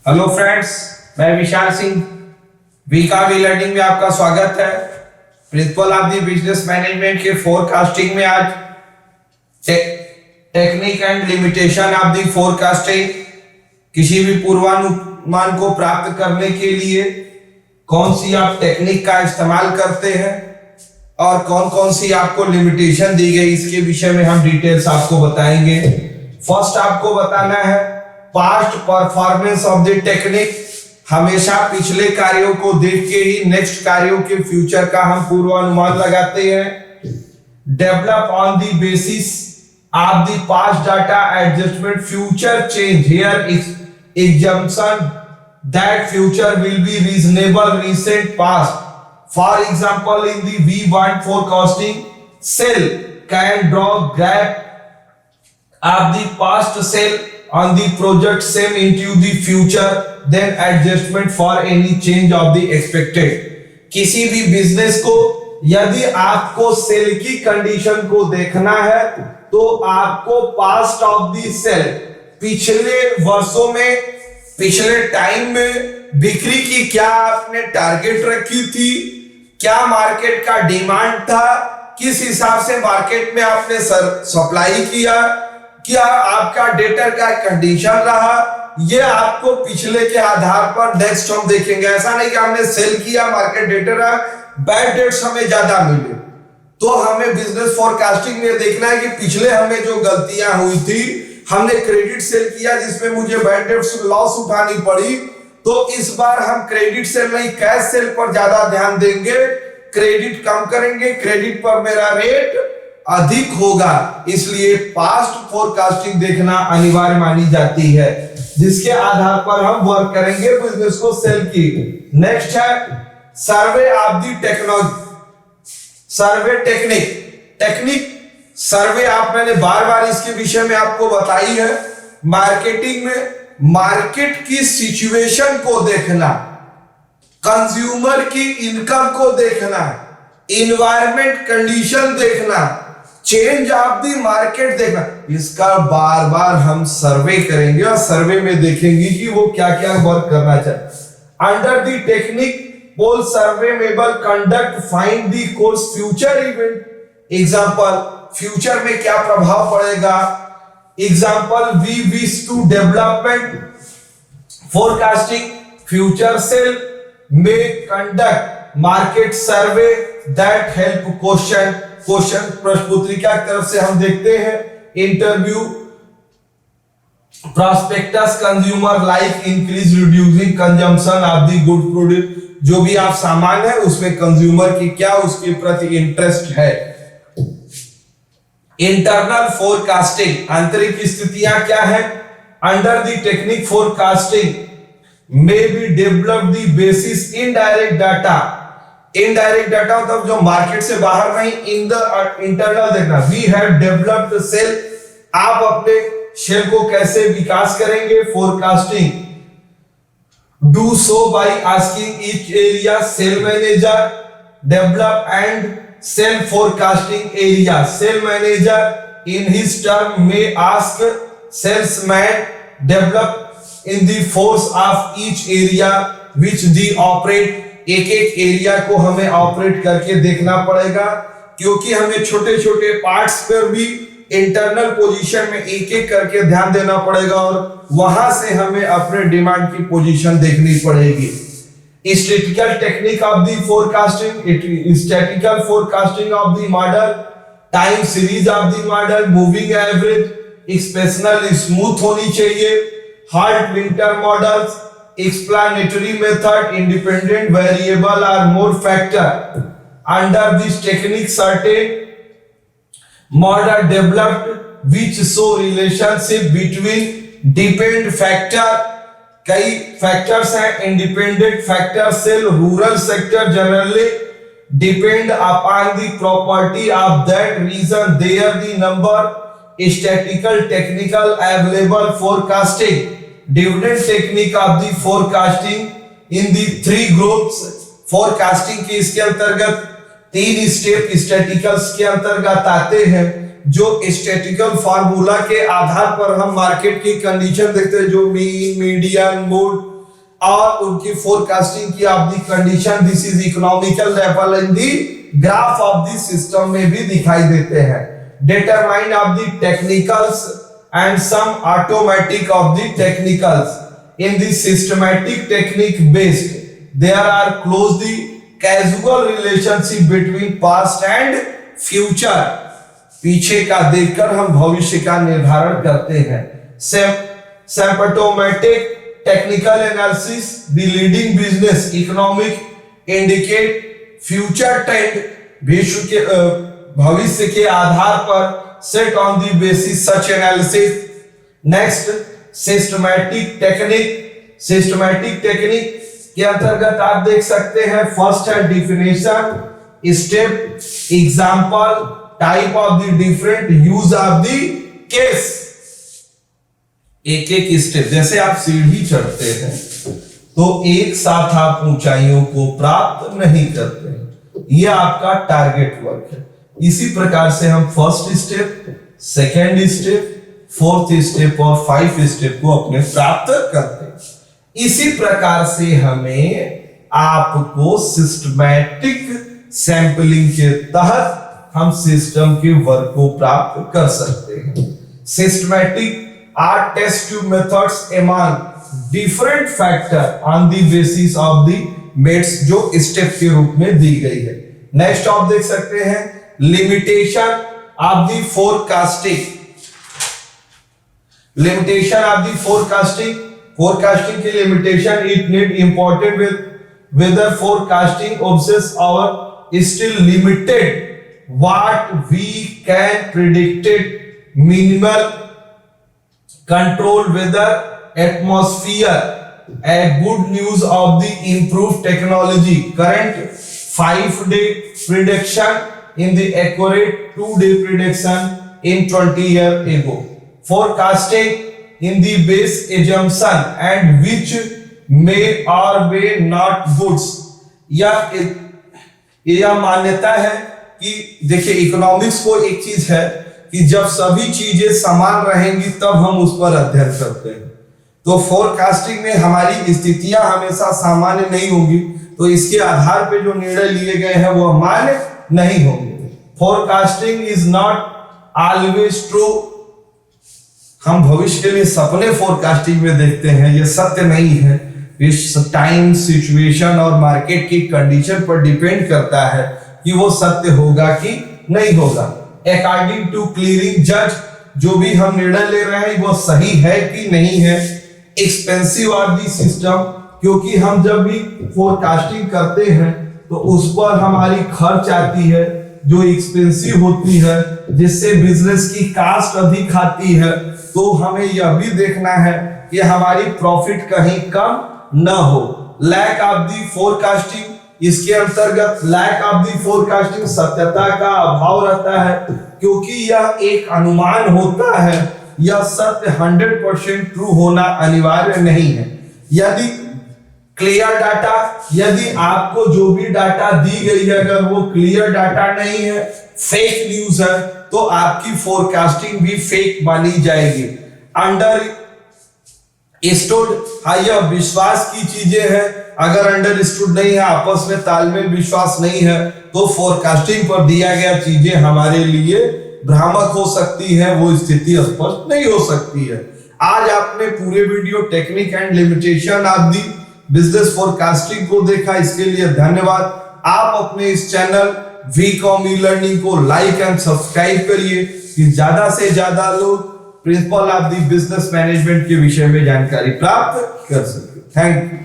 Hello friends, मैं Vishal Singh वीकावी learning में आपका स्वागत है। Principle of the business management के फोरकास्टिंग में आज technique and limitation of the forecasting, किसी भी पूर्वानुमान को प्राप्त करने के लिए कौन सी आप टेक्निक का इस्तेमाल करते हैं और कौन कौन सी आपको लिमिटेशन दी गई, इसके विषय में हम डिटेल्स आपको बताएंगे। फर्स्ट आपको बताना है past performance of the technique. हमेशा पिछले कार्यों को देख के ही नेक्स्ट कार्यों के फ्यूचर का हम पूर्वानुमान लगाते हैं। Develop on the basis of the past data adjustment future change here assumption that future will be reasonable recent past. For example, in the V1 forecasting, cell can draw graph of the past cell on the project same into the future, then adjustment for any change of the expected. किसी भी business को यदि आपको cell की condition को देखना है तो आपको पास्ट ऑफ द सेल, पिछले वर्षों में, पिछले टाइम में बिक्री की क्या आपने टारगेट रखी थी, क्या मार्केट का डिमांड था, किस हिसाब से मार्केट में आपने सप्लाई किया, क्या आपका डेटर का कंडीशन रहा, ये आपको पिछले के आधार पर नेक्स्ट हम देखेंगे। ऐसा नहीं कि हमने सेल किया, मार्केट डेटर है, बैड डेट्स हमें ज्यादा मिले, तो हमें बिजनेस फोरकास्टिंग में देखना है कि पिछले हमें जो गलतियां हुई थी, हमने क्रेडिट सेल किया जिसमें मुझे बैड डेट्स लॉस उठानी पड़ी, तो इस बार हम क्रेडिट सेल नहीं कैश सेल पर ज्यादा ध्यान देंगे, क्रेडिट कम करेंगे, क्रेडिट पर मेरा रेट अधिक होगा। इसलिए पास्ट फोरकास्टिंग देखना अनिवार्य मानी जाती है, जिसके आधार पर हम वर्क करेंगे बिजनेस को सेल की। नेक्स्ट है survey of the technology, survey technique survey आप, मैंने बार बार इसके विषय में आपको बताई है। मार्केटिंग में मार्केट की सिचुएशन को देखना, कंज्यूमर की इनकम को देखना, इन्वायरमेंट कंडीशन देखना, चेंज ऑफ द मार्केट देखना, इसका बार बार हम सर्वे करेंगे और सर्वे में देखेंगे कि वो क्या क्या वर्क करना चाहिए। Under the technique poll survey maybe conduct find the course future event. Example, future में क्या प्रभाव पड़ेगा। Example, we wish to development forecasting future sale में conduct market survey that help question प्रश्नपत्रिका की तरफ से हम देखते हैं। Interview prospectus consumer like increase reducing consumption of the good product, जो भी आप सामान है उसमें कंज्यूमर की क्या उसके प्रति इंटरेस्ट है। इंटरनल फोरकास्टिंग, आंतरिक स्थितियां क्या है। Under the technique forecasting may be develop the basis indirect data. Indirect data मतलब जो मार्केट से बाहर नहीं, इन द इंटरनल देखना। वी हैव डेवलप्ड सेल, आप अपने सेल को कैसे विकास करेंगे। Forecasting do so by asking each area sale manager develop and sale forecasting area. Sale manager in his term में ask salesman develop in the force of each area which the operate. एक एक area को हमें operate करके देखना पड़ेगा, क्योंकि हमें छोटे छोटे पार्ट्स पर भी इंटरनल पोजीशन में एक एक करके ध्यान देना पड़ेगा और वहां से हमें अपने डिमांड की पोजीशन देखनी पड़ेगी। Statistical technique of the forecasting, statistical forecasting of the model, time series of the model, moving average, expressional smooth होनी चाहिए, heart winter models, explanatory method, independent variable or more factor. Under this technique, certain model developed which show relationship between depend factor. कई factors हैं, independent factor, cell, rural sector generally depend upon the property of that region. There the number statistical technical available forecasting. Dividend technique of the forecasting in the three groups. Forecasting के इसके अंतर्गत तीन step स्टैटिकल्स के अंतर्गत आते हैं, जो statistical formula के आधार पर हम मार्केट की कंडीशन देखते हैं, जो मीन, मीडियन, मोड और उनकी फोरकास्टिंग की of the condition, this is economical level in the graph of the system में भी दिखाई देते हैं। Determine of the technicals and some automatic of the technicals in the systematic technique based there are closely casual relationship between past and future. पीछे का देखकर हम भविष्य का निर्धारण करते हैं। Symptomatic technical analysis the leading business economic indicate future trend, भविष्य के आधार पर set on the basis such analysis. Next systematic technique. Systematic technique के अंतर्गत आप देख सकते हैं फर्स्ट है definition, step, example, type of the different use of the case. एक एक स्टेप, जैसे आप सीढ़ी चढ़ते हैं तो एक साथ आप ऊंचाइयों को प्राप्त नहीं करते हैं, यह आपका टारगेट वर्क है। इसी प्रकार से हम first step, second step, fourth step और 5 स्टेप को अपने प्राप्त करते हैं। इसी प्रकार से हमें आपको सिस्टमैटिक सैंपलिंग के तहत हम सिस्टम के वर्क को प्राप्त कर सकते हैं। Systematic are test tube methods among different factor on the basis of the mates जो स्टेप के रूप में दी गई है। नेक्स्ट आप देख सकते हैं limitation of the forecasting. Limitation of the forecasting, forecasting की limitation, it need important with weather forecasting obsess our still limited what we can predicted minimal control weather atmosphere, a good news of the improved technology, current 5-day prediction in the accurate 2-day prediction in 20 years ago, forecasting in the base assumption and which may or may not goods। यह मान्यता है कि देखिए economics को एक चीज है कि जब सभी चीजें समान रहेंगी तब हम उस पर अध्ययन करते हैं। तो फोरकास्टिंग में हमारी स्थितियां हमेशा सामान्य नहीं होंगी, तो इसके आधार पे जो निर्णय लिए गए हैं वो मान्य नहीं होंगे। Forecasting is not always true. हम भविष्य के लिए सपने फोरकास्टिंग में देखते हैं, यह सत्य नहीं है। इस टाइम, सिचुएशन और मार्केट की कंडीशन पर डिपेंड करता है कि वो सत्य होगा कि नहीं होगा। अकॉर्डिंग टू क्लियरिंग जज, जो भी हम निर्णय ले रहे हैं वो सही है कि नहीं है। एक्सपेंसिव ऑफ द सिस्टम, क्योंकि हम जब भी फोरकास्टिंग करते हैं तो उस पर हमारी खर्च आती है जो एक्सपेंसिव होती है, जिससे बिजनेस की कास्ट अधिक आती है। तो हमें यह भी देखना है कि हमारी प्रॉफिट कहीं कम न हो। लैक ऑफ द फोरकास्टिंग, इसके अंतर्गत लैक ऑफ द फोरकास्टिंग, सत्यता का अभाव रहता है, क्योंकि यह एक अनुमान होता है, यह सत्य 100% ट्रू होना अनिवार्य नहीं है। यदि क्लियर डाटा, यदि आपको जो भी डाटा दी गई है अगर वो क्लियर डाटा नहीं है, फेक न्यूज है, तो आपकी फोरकास्टिंग भी फेक मानी जाएगी। अंडर स्टूड, यह विश्वास की चीजें हैं, अगर अंडरस्टूड नहीं है, आपस में तालमेल विश्वास नहीं है, तो फोरकास्टिंग पर दिया गया चीजें हमारे लिए भ्रामक हो सकती है, वो स्थिति स्पष्ट नहीं हो सकती है। आज आपने पूरे video technique and limitation of the business forecasting को देखा, इसके लिए धन्यवाद। आप अपने इस चैनल वीकॉम ई लर्निंग को लाइक एंड सब्सक्राइब करिए कि ज्यादा से ज्यादा लोग principle of the business management के विषय में जानकारी प्राप्त कर सके। Thank you.